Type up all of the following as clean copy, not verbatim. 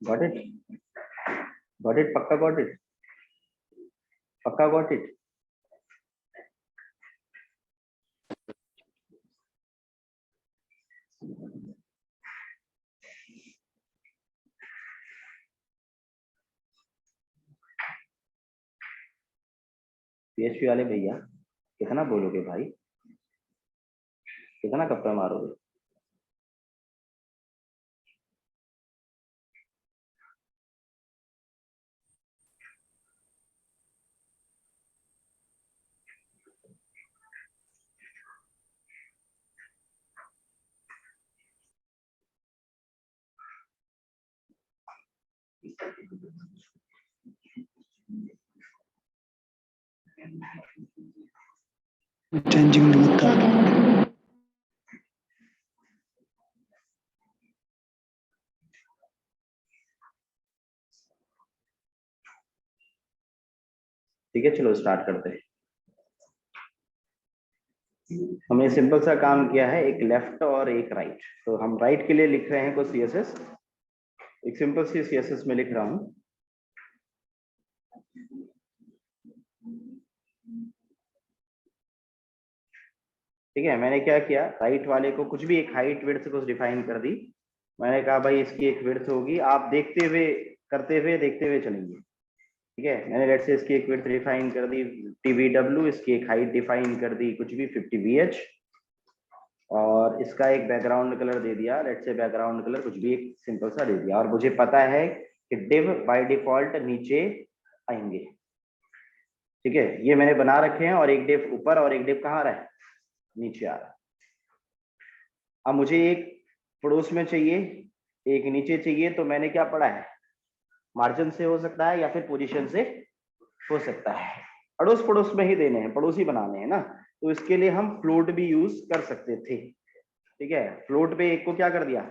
Got it, got it, पक्का got it, पक्का got it. PHP वाले भैया कितना बोलोगे भाई, कितना कप्पा मारोगे? चेंजिंग निमित्त ठीक है, चलो स्टार्ट करते हैं। हमने सिंपल सा काम किया है, एक लेफ्ट और एक राइट। तो हम राइट के लिए लिख रहे हैं कुछ सीएसएस, एक सिंपल सी सीएसएस में लिख रहा हूं। ठीक है, मैंने क्या किया, राइट वाले को कुछ भी एक हाइट विड्थ कुछ डिफाइन कर दी। मैंने कहा भाई इसकी एक विड्थ होगी, आप देखते हुए करते हुए देखते हुए चलेंगे। ठीक है, मैंने लेट्स से इसकी एक विड्थ डिफाइन कर दी TVW, इसकी एक हाइट डिफाइन कर दी कुछ भी 50 VH, और इसका एक बैकग्राउंड कलर दे दिया, लेट्स से बैकग्राउंड कलर कुछ भी एक सिंपल सा दे दिया। और मुझे पता है कि डिव बाय डिफॉल्ट नीचे आएंगे। ठीक है, ये मैंने बना रखे हैं, और एक डिव ऊपर और एक डिव कहाँ आ रहा है, नीचे आ रहा है। अब मुझे एक पड़ोस में चाहिए, एक नीचे चाहिए, तो मैंने क्या पढ़ा है, मार्जिन से हो सकता है या फिर पोजीशन से हो सकता है। अड़ोस पड़ोस में ही देने हैं, पड़ोसी बनाने हैं ना, तो इसके लिए हम फ्लोट भी यूज कर सकते थे। ठीक है, फ्लोट पे एक को क्या कर दिया,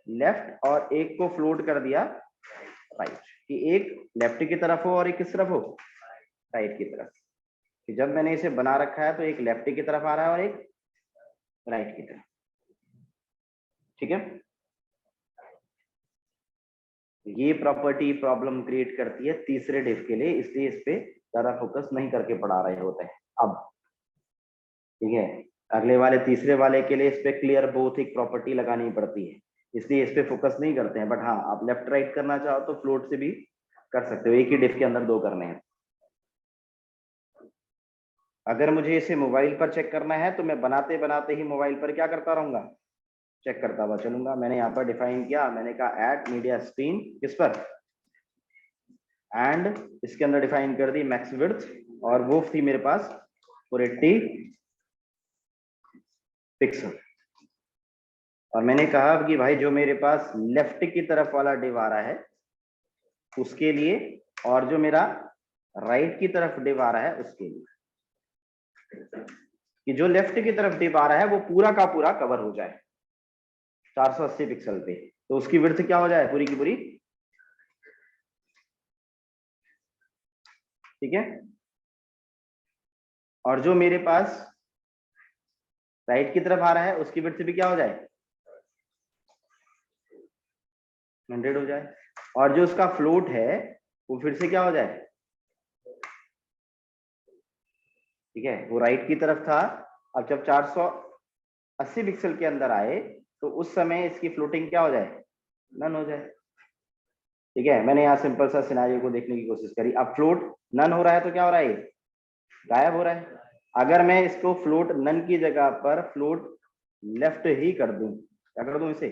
लेफ्ट, और एक को फ्लोट कर दिया राइट, कि एक लेफ्ट की तरफ हो और एक किस तरफ हो, राइट की तरफ। कि जब मैंने इसे बना रखा है तो एक लेफ्ट की तरफ आ रहा है और एक राइट की तरफ। ठीक है, ये प्रॉपर्टी प्रॉब्लम क्रिएट करती है तीसरे डिव के लिए, इसलिए इस पे ज्यादा फोकस नहीं करके पढ़ा रहे होते हैं अब। ठीक है, अगले वाले तीसरे वाले के लिए इस पे क्लियर बोथ एक प्रॉपर्टी लगानी पड़ती है, इसलिए इस पे फोकस नहीं करते हैं। बट हाँ, आप लेफ्ट राइट करना चाहो तो फ्लोट से भी कर सकते हो, एक ही डिव के अंदर दो करने हैं। अगर मुझे इसे मोबाइल पर चेक करना है तो मैं बनाते बनाते ही मोबाइल पर क्या करता रहूंगा, चेक करता हुआ चलूंगा। मैंने यहाँ पर डिफाइन किया, मैंने कहा ऐड मीडिया स्क्रीन किस पर, एंड इसके अंदर डिफाइन कर दी मैक्स विड्थ, और वो थी मेरे पास 480 पिक्सल। और मैंने कहा कि भाई जो मेरे पास लेफ्ट की तरफ वाला डिव आ रहा है उसके लिए, और जो मेरा राइट की तरफ डिव आ रहा है उसके लिए, कि जो लेफ्ट की तरफ डिव आ रहा है वो पूरा का पूरा कवर हो जाए 480 पिक्सल पे, तो उसकी विड्थ क्या हो जाए, पूरी की पूरी। ठीक है, और जो मेरे पास राइट की तरफ आ रहा है उसकी विड्थ भी क्या हो जाए, 100 हो जाए। और जो उसका फ्लोट है वो फिर से क्या हो जाए, ठीक है, वो राइट की तरफ था। अब जब 480 पिक्सल के अंदर आए तो उस समय इसकी फ्लोटिंग क्या हो जाए, नन हो जाए। ठीक है, मैंने यहाँ सिंपल सा सिनेरियो को देखने की कोशिश करी। अब फ्लोट नन हो रहा है तो क्या हो रहा है, गायब हो रहा है। अगर मैं इसको फ्लोट नन की जगह पर फ्लोट लेफ्ट ही कर दूं, क्या कर दूं, इसे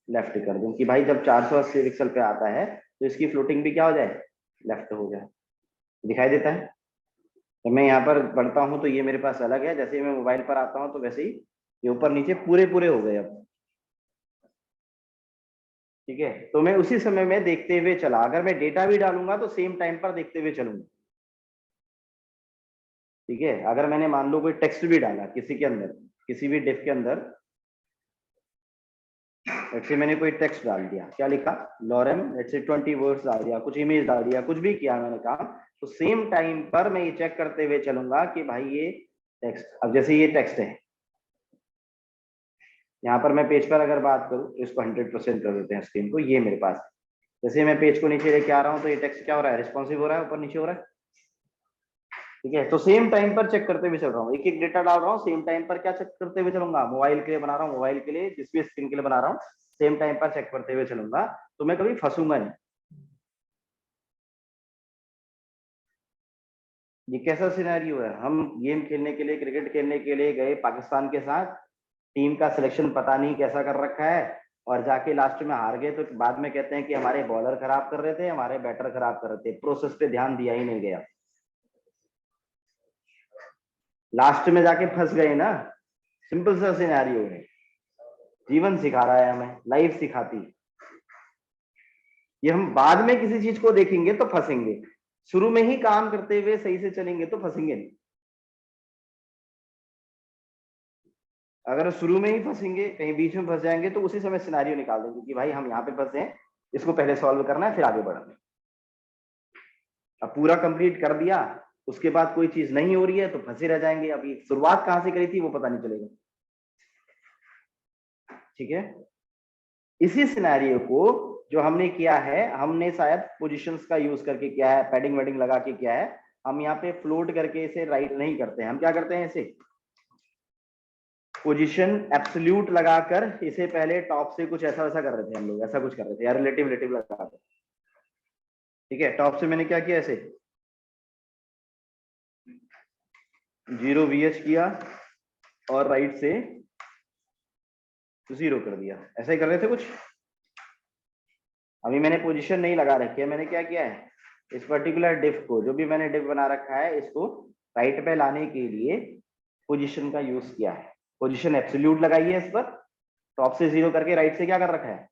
लेफ्ट कर दूं, कि भाई जब 480 पिक्सल पे आता है तो इसकी फ्लोटिंग भी क्या हो जाए, लेफ्ट हो जाए। दिखाई देता है, जब मैं यहाँ पर पढ़ता हूँ तो ये मेरे पास अलग है, जैसे ही मैं मोबाइल पर आता हूँ तो वैसे ही ये ऊपर नीचे पूरे पूरे हो गए अब। ठीक है, तो मैं उसी समय में देखते हुए चला, अगर मैं डेटा भी डालूंगा तो सेम टाइम पर देखते हुए चलूंगा। ठीक है, अगर मैंने मान लो कोई टेक्स्ट भी डाला किसी के अंदर, किसी भी डिफ के अंदर, जैसे मैंने कोई टेक्स्ट डाल दिया, क्या लिखा, लॉरेम, लेट्स से 20 वर्ड्स डाल दिया, कुछ इमेज डाल दिया, कुछ भी किया मैंने काम, तो सेम टाइम पर मैं ये चेक करते हुए चलूंगा कि भाई ये टेक्स्ट, अब जैसे ये टेक्स्ट है, यहाँ पर मैं पेज पर अगर बात करूँ तो इसको 100% कर देते हैं स्क्रीन को, ये मेरे पास। जैसे मैं पेज को नीचे लेके आ रहा हूँ तो ये टेक्स्ट क्या हो रहा है, रिस्पॉन्सिव हो रहा है, ऊपर नीचे हो रहा है। ठीक है, तो सेम टाइम पर चेक करते हुए चल रहा हूँ, एक एक डेटा डाल रहा हूँ, सेम टाइम पर क्या चेक करते हुए चलूंगा, मोबाइल के लिए बना रहा हूँ, मोबाइल के लिए जिस भी स्क्रीन के लिए बना रहा हूँ सेम टाइम पर चेक करते हुए चलूंगा, तो मैं कभी फंसूंगा नहीं। ये कैसा सिनेरियो है, हम गेम खेलने के लिए, क्रिकेट खेलने के लिए गए पाकिस्तान के साथ, टीम का सिलेक्शन पता नहीं कैसा कर रखा है, और जाके लास्ट में हार गए, तो बाद में कहते हैं कि हमारे बॉलर खराब कर रहे थे, हमारे बैटर खराब कर रहे थे, प्रोसेस पे ध्यान दिया ही नहीं गया, लास्ट में जाके फंस गए ना। सिंपल सा सिनेरियो है, जीवन सिखा रहा है हमें, लाइफ सिखाती है। ये हम बाद में किसी चीज को देखेंगे तो फंसेंगे, शुरू में ही काम करते हुए सही से चलेंगे तो फंसेंगे नहीं। अगर शुरू में ही फंसेंगे, कहीं बीच में फंस जाएंगे, तो उसी समय सिनेरियो निकाल देंगे कि भाई हम यहाँ पे फंसे हैं, इसको पहले सॉल्व करना है फिर आगे बढ़ना है। अब पूरा कंप्लीट कर दिया, उसके बाद कोई चीज नहीं हो रही है तो फंसे रह जाएंगे, अभी शुरुआत कहाँ से करी थी वो पता नहीं चलेगा। ठीक है, इसी सिनेरियो को जो हमने किया है, हमने शायद पोजीशंस का यूज करके किया है, पैडिंग वेडिंग लगा के किया है, हम यहाँ पे फ्लोट करके इसे राइट नहीं करते हैं, हम क्या करते हैं, इसे पोजीशन एब्सोल्यूट लगाकर, इसे पहले टॉप से कुछ ऐसा वैसा कर रहे थे हम लोग, ऐसा कुछ कर रहे थे, या रिलेटिव रिलेटिव लगा कर। ठीक है, टॉप से मैंने क्या किया, ऐसे 0 VH किया और राइट से 0 कर दिया, ऐसा ही कर रहे थे कुछ। अभी मैंने पोजीशन नहीं लगा रखी है, मैंने क्या किया है, इस पर्टिकुलर डिफ को, जो भी मैंने डिफ बना रखा है, इसको राइट पे लाने के लिए पोजीशन का यूज किया है, पोजीशन एब्सोल्यूट लगाई है इस पर, टॉप से 0 करके राइट से क्या कर रखा है,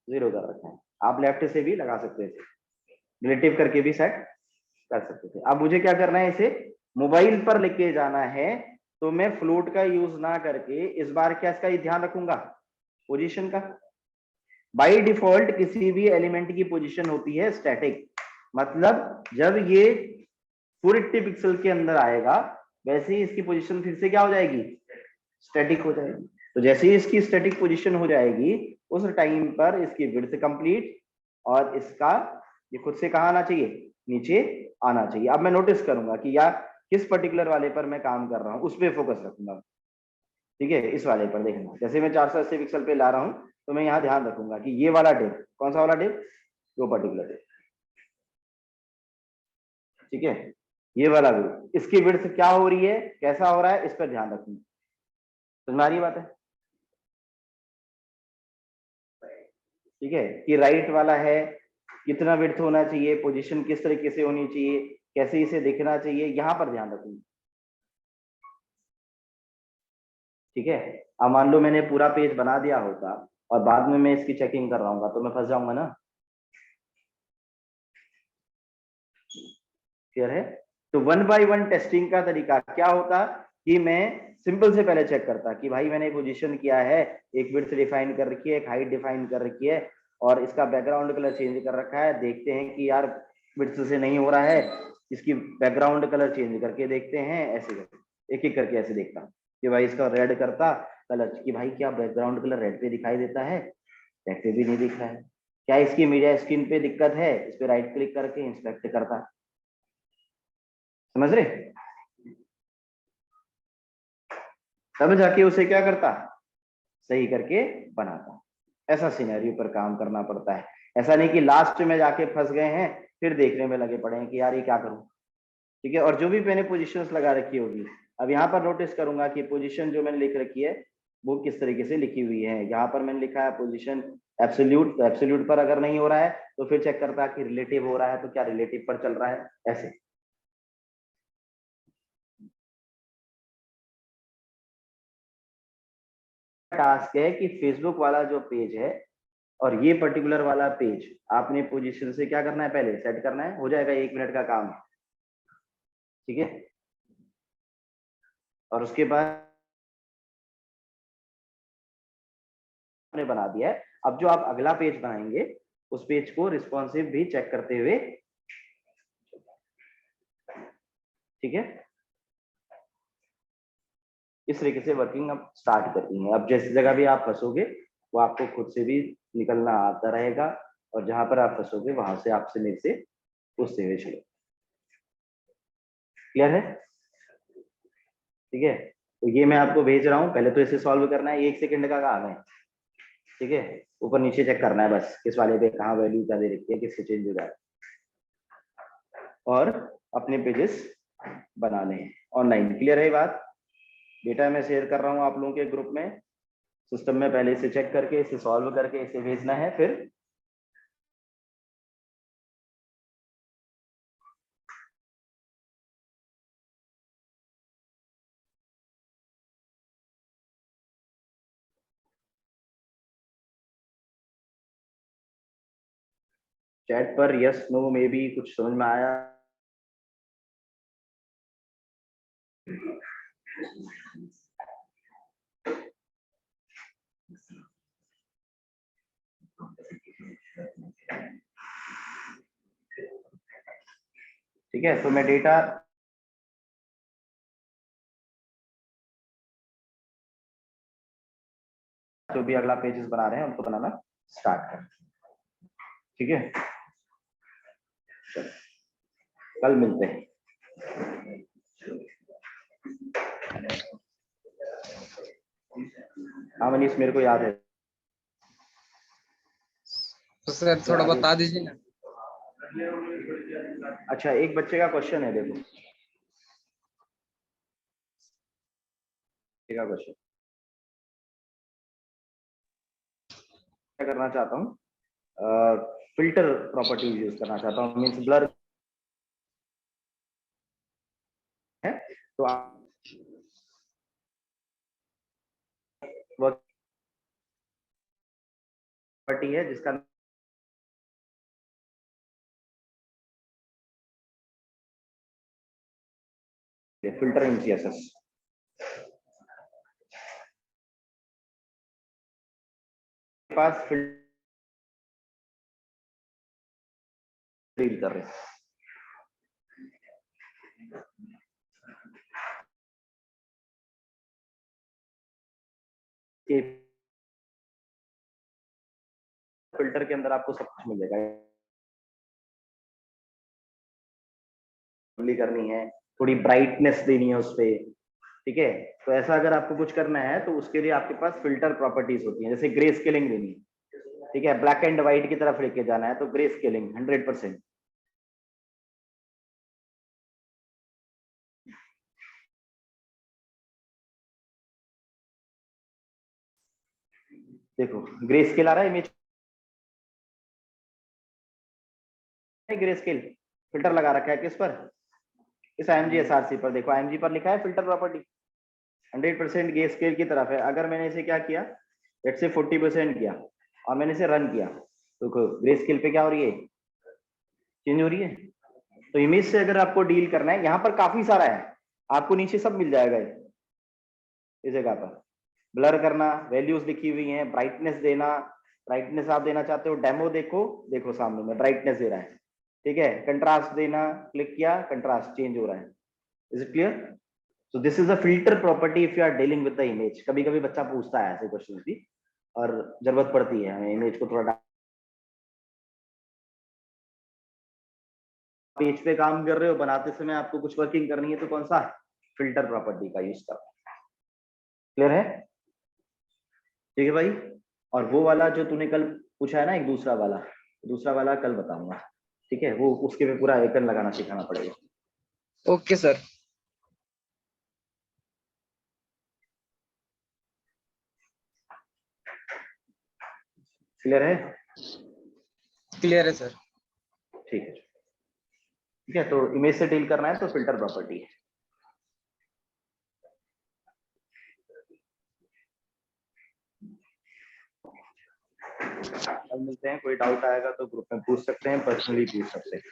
0 कर रखा है। आप लेफ्ट से भी लगा सकते थे, रिलेटिव करके भी सेट कर सकते थे। अब मुझे क्या करना है, इसे मोबाइल पर लेके जाना है, तो मैं फ्लोट का यूज ना करके इस बार क्या इसका ध्यान रखूंगा, पोजीशन का। बाय डिफॉल्ट किसी भी एलिमेंट की पोजीशन होती है स्टैटिक, मतलब जब ये 480 पिक्सल के अंदर आएगा वैसे ही इसकी पोजीशन फिर से क्या हो जाएगी, स्टैटिक हो जाएगी। तो जैसे ही इसकी स्टैटिक पोजीशन हो जाएगी, उस टाइम पर इसकी विड्थ कंप्लीट, और इसका ये खुद से कहाँ आना चाहिए, नीचे आना चाहिए। अब मैं नोटिस करूंगा कि यार किस पर्टिकुलर वाले पर मैं काम कर रहा हूँ, उस पर फोकस रखूंगा। ठीक है, इस वाले पर देखना, जैसे मैं 480 पिक्सल पे ला रहा हूँ, तो मैं यहाँ ध्यान रखूंगा कि ये वाला डिप, कौन सा वाला डिप, वो पर्टिकुलर डिप। ठीक है, ये वाला व्यू, इसकी विड्थ क्या हो रही है, कैसा हो रहा है, इस पर ध्यान रखूंगा। समझ में आ रही बात है। ठीक है, कि राइट वाला है, कितना विड्थ होना चाहिए, पोजीशन किस तरीके से होनी चाहिए, कैसे इसे दिखना चाहिए, यहाँ पर ध्यान रखूंगा। ठीक है, अब मान लो मैंने पूरा पेज बना दिया होता और बाद में मैं इसकी चेकिंग कर रहा हूँ, तो मैं फंस जाऊंगा ना। क्लियर है। तो 1 बाय 1 टेस्टिंग का तरीका क्या होता कि मैं सिंपल से पहले चेक करता कि भाई मैंने पोजीशन किया है, एक विड्थ डिफाइन कर रखी है, एक हाइट डिफाइन कर रखी है, और इसका बैकग्राउंड कलर चेंज कर रखा है, देखते हैं कि यार विड्थ से नहीं हो रहा है, इसकी बैकग्राउंड कलर चेंज करके देखते हैं, ऐसे करके एक एक करके ऐसे देखता कि भाई इसका रेड करता कलर, कि भाई क्या बैकग्राउंड कलर रेड पे दिखाई देता है, रेड पे भी नहीं दिख रहा है, क्या इसकी मीडिया स्क्रीन पे दिक्कत है, इस पे राइट क्लिक करके इंस्पेक्ट करता। समझ रहे, तब जाके उसे क्या करता, सही करके बनाता। ऐसा सिनेरियो पर काम करना पड़ता है, ऐसा नहीं कि लास्ट में जाके फंस गए हैं फिर देखने में लगे पड़े हैं कि यार ये क्या करूं। ठीक है, और जो भी मैंने पोजीशंस लगा रखी होगी, अब यहाँ पर नोटिस करूंगा कि पोजीशन जो मैंने लिख रखी है वो किस तरीके से लिखी हुई है। यहाँ पर मैंने लिखा है पोजीशन एब्सोल्यूट, तो एब्सोल्यूट पर अगर नहीं हो रहा है तो फिर चेक करता कि रिलेटिव हो रहा है, तो क्या रिलेटिव पर चल रहा है, ऐसे। टास्क है कि फेसबुक वाला जो पेज है और ये पर्टिकुलर वाला पेज आपने पोजीशन से क्या करना है, पहले सेट करना है, हो जाएगा 1 मिनट का काम। ठीक है, और उसके बाद आपने बना दिया है, अब जो आप अगला पेज बनाएंगे उस पेज को रिस्पॉन्सिव भी चेक करते हुए। ठीक है, इस तरीके से वर्किंग अब स्टार्ट करती है। अब जिस जगह भी आप फंसोगे वो आपको खुद से भी निकलना आता रहेगा, और जहां पर आप फंसोगे वहां से आपसे मेरे से पूछते हुए चलो। क्लियर है? ठीक है, तो ये मैं आपको भेज रहा हूँ, पहले तो इसे सॉल्व करना है, 1 सेकंड का काम है। ठीक है, ऊपर नीचे चेक करना है बस, किस वाले पे कहाँ वैल्यू क्या दे रखी है, किससे चेंज हो रहा है, और अपने पेजेस बनाने हैं ऑनलाइन। क्लियर है ये बात? डेटा मैं शेयर कर रहा हूँ आप लोगों के ग्रुप में, सिस्टम में पहले इसे चेक करके इसे सॉल्व करके इसे भेजना है। फिर चैट पर यस नो में भी कुछ समझ में आया? ठीक है, तो मैं डेटा जो भी अगला पेजेस बना रहे हैं उनको बनाना स्टार्ट कर। ठीक है, कल मिलते हैं। हाँ मनीष, मेरे को याद है। तो सर थोड़ा बता दीजिए ना। अच्छा, एक बच्चे का क्वेश्चन है, देखो का क्वेश्चन क्या करना चाहता हूँ, फिल्टर प्रॉपर्टीज यूज करना चाहता हूँ, मीन्स ब्लर है तो प्रॉपर्टी है जिसका filter in CSS. Pass deal कर रहे हैं कि फिल्टर के अंदर आपको सब कुछ मिलेगा, करनी है, थोड़ी ब्राइटनेस देनी है उस पे। ठीक है, तो ऐसा अगर आपको कुछ करना है तो उसके लिए आपके पास फिल्टर प्रॉपर्टीज होती हैं, जैसे ग्रे स्केलिंग देनी है। ठीक है, ब्लैक एंड व्हाइट की तरफ लेके जाना है तो ग्रे स्केलिंग 100%। देखो ग्रे स्केल आ रहा है इमेज, ग्रे स्केल फिल्टर लगा रखा है किस पर, इस IMG SRC पर। देखो IMG पर लिखा है फिल्टर प्रॉपर्टी 100% ग्रे स्केल की तरफ है। अगर मैंने इसे क्या किया, लेट्स से 40% किया और मैंने इसे रन किया, तो ग्रे स्केल पे क्या हो रही है, चेंज हो रही है। तो इमेज से अगर आपको डील करना है, यहाँ पर काफी सारा है, आपको नीचे सब मिल जाएगा इस जगह पर। ब्लर करना, वैल्यूज लिखी हुई हैं, ब्राइटनेस देना, ब्राइटनेस आप देना चाहते हो डेमो, देखो देखो सामने में ब्राइटनेस दे रहा है। ठीक है, कंट्रास्ट देना, क्लिक किया कंट्रास्ट चेंज हो रहा है। Is it clear? So this is a filter property if you are dealing with the image. कभी कभी बच्चा पूछता है ऐसे क्वेश्चन भी, और जरूरत पड़ती है हमें इमेज को थोड़ा पेज पे काम कर रहे हो, बनाते समय आपको कुछ वर्किंग करनी है तो कौन सा फिल्टर प्रॉपर्टी का यूज करो। क्लियर है? ठीक है भाई, और वो वाला जो तूने कल पूछा है ना, एक दूसरा वाला कल बताऊंगा। ठीक है, वो उसके में पूरा आइकन लगाना सिखाना पड़ेगा। Okay sir. क्लियर है? क्लियर है सर। ठीक है, ठीक है, तो इमेज से डील करना है तो फिल्टर प्रॉपर्टी है। कल मिलते हैं, कोई डाउट आएगा तो ग्रुप में पूछ सकते हैं, पर्सनली पूछ सकते हैं।